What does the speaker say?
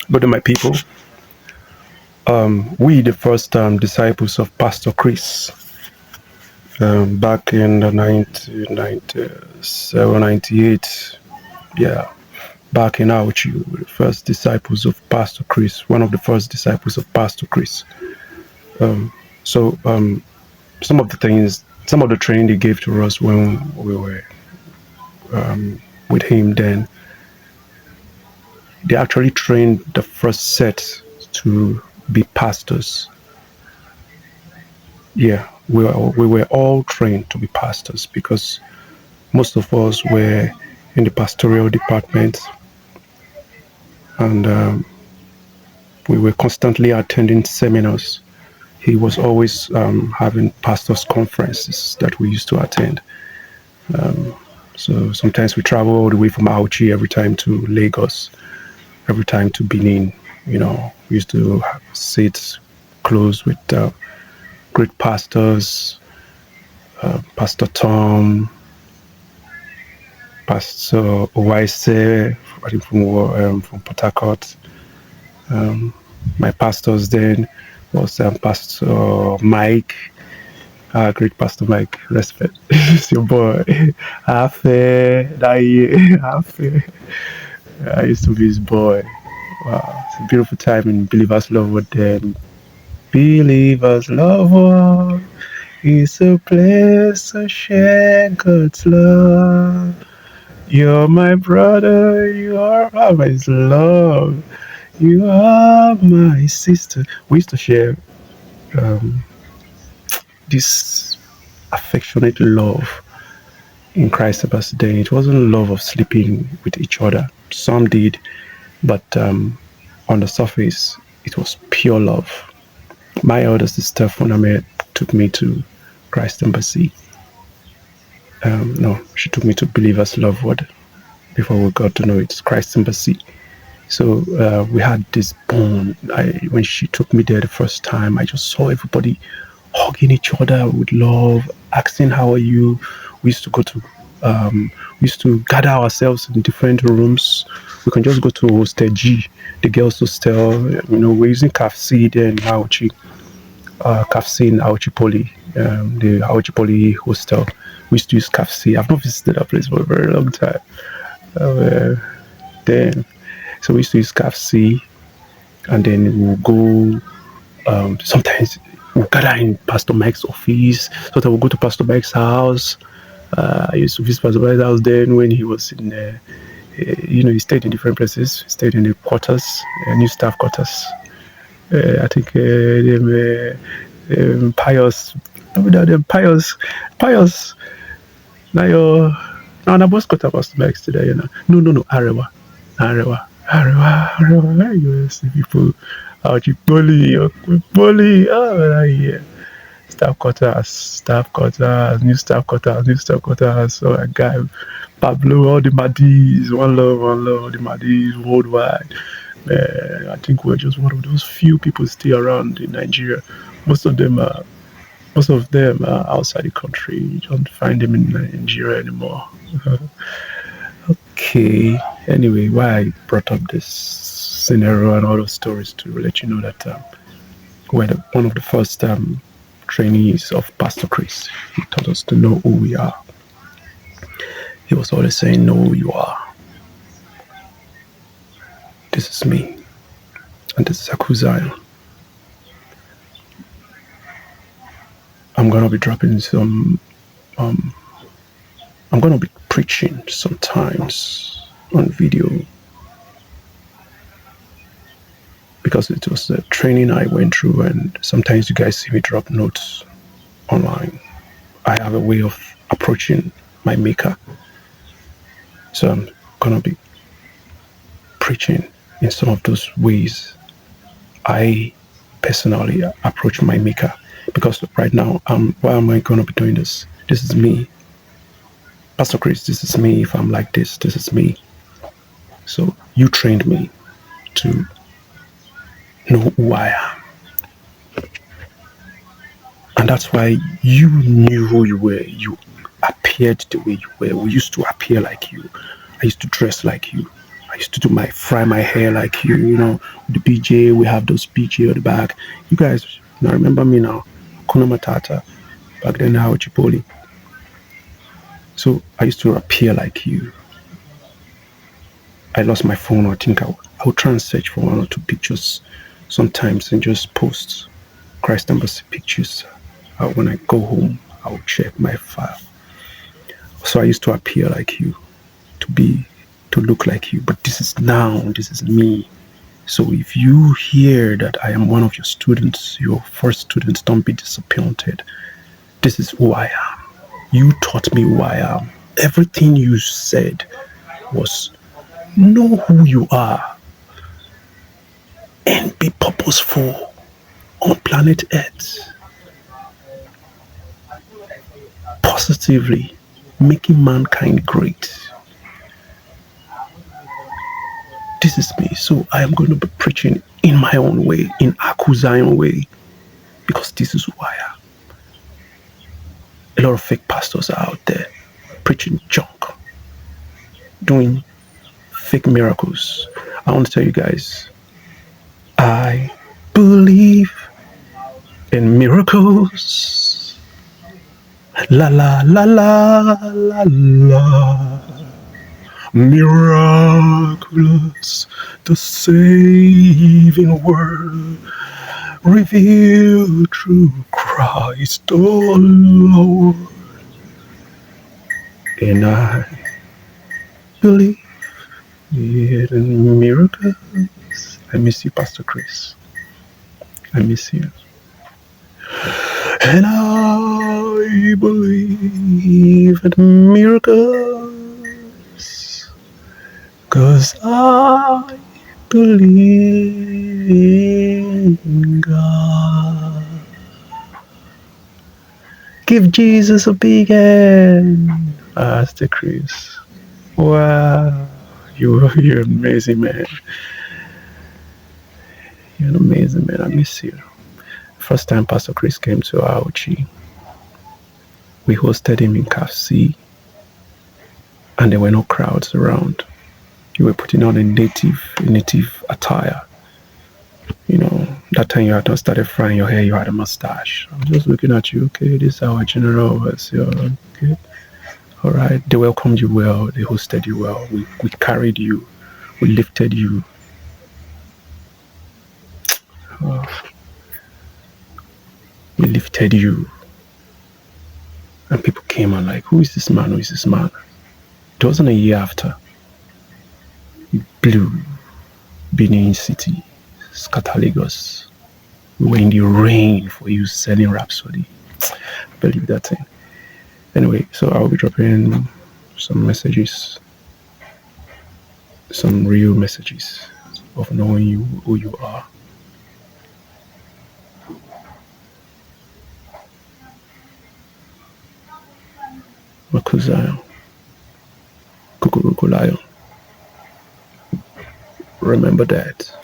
But my people, we the first disciples of Pastor Chris back in the 1997, 98. Yeah, back in Auchi, the first disciples of Pastor Chris, one of the first disciples of Pastor Chris. So some of the things, some of the training they gave to us when we were with him then, they actually trained the first set to be pastors. Yeah, we were all trained to be pastors because most of us were in the pastoral department, and we were constantly attending seminars. He was always having pastors' conferences that we used to attend. So sometimes we travel all the way from Auchi every time to Lagos, every time to Benin. You know, we used to sit close with great pastors, Pastor Tom, Pastor Owaise, I think from Port Harcourt. My pastors then was Pastor Mike, great Pastor Mike, respect. It's your boy. Afe, Afe. I used to be his boy. Wow, it's a beautiful time in Believers Love with them. Believers Love One is a place to share God's love. You're my brother, you are my love, you are my sister. We used to share um, this affectionate love in Christ's birthday. It wasn't love of sleeping with each other. Some did, but on the surface, it was pure love. My elder sister, Funame, took me to Christ Embassy. No, she took me to Believers Love Word before we got to know it's Christ Embassy. So we had this bond. When she took me there the first time, I just saw everybody hugging each other with love, asking how are you. We used to go to, we used to gather ourselves in different rooms. We can just go to Hostel G, the girls' hostel. You know, we're using CAFC there in Auchi, CAFC in Auchi Poly, the Auchi Poly hostel. We used to use CAFC. I've not visited that place for a very long time. Then, so we used to use CAFC, and then we'll go. Sometimes we'll gather in Pastor Mike's office. Sometimes we'll go to Pastor Mike's house. I used to visit Pastor Mike's house then when he was in, you know, he stayed in different places. He stayed in the quarters, new staff quarters. I think Pious, Pious. Now you're now na boss got Pastor Mike's today, you know. No, Arewa. You see people out you bully. Oh, yeah. New staff quarters. So a guy, Pablo, all the Madis, one love, all the Madis worldwide. I think we're just one of those few people still around in Nigeria. Most of them are outside the country. You don't find them in Nigeria anymore. Okay. Anyway, why I brought up this scenario and all those stories to let you know that we're one of the first trainees of Pastor Chris. He taught us to know who we are. He was always saying, know who you are. This is me. And this is Hakuzion. I'm going to be dropping some, I'm going to be preaching sometimes on video because it was a training I went through, and sometimes you guys see me drop notes online. I have a way of approaching my maker. So I'm going to be preaching in some of those ways I personally approach my maker. Because right now, why am I going to be doing this? This is me. Pastor Chris, this is me. If I'm like this, this is me. So you trained me to know who I am. And that's why you knew who you were. You appeared the way you were. We used to appear like you. I used to dress like you. I used to fry my hair like you, the BJ, we have those BJ at the back. You guys now remember me now. Kuna Matata. Back then now Chipoli. So I used to appear like you. I lost my phone. I think I would try and search for one or two pictures sometimes and just post Christ Embassy pictures. When I go home, I will check my file. So I used to appear like you, to look like you. But this is me. So if you hear that I am one of your students, your first students, don't be disappointed. This is who I am. You taught me who I am. Everything you said was know who you are and be purposeful on planet Earth. Positively making mankind great. This is me. So I am going to be preaching in my own way, in Hakuzion way, because this is who I am. A lot of fake pastors are out there preaching junk, doing fake miracles. I want to tell you guys, I believe in miracles. La la la la la la. Miraculous, the saving word revealed through Christ the Lord. And I believe in miracles. I miss you, Pastor Chris. I miss you. And I believe in miracles, 'cause I believe in God. Give Jesus a big hand, Pastor Chris. Wow, you're amazing, man. You're an amazing man. I miss you. First time Pastor Chris came to Auchi, we hosted him in CAFC, and there were no crowds around. You were putting on a native attire. That time you had not started frying your hair, you had a mustache. I'm just looking at you, okay, this is our general overseer, okay. All right, they welcomed you well, they hosted you well, we carried you, we lifted you. Oh, we lifted you. And people came and like, who is this man? Who is this man? It wasn't a year after. You blew Benin City, scatter Lagos. We were in the rain for you selling Rhapsody. I believe that thing. Anyway, so I'll be dropping some messages, some real messages of knowing you, who you are. Hakuzion, Kukuruku Lion. Remember that.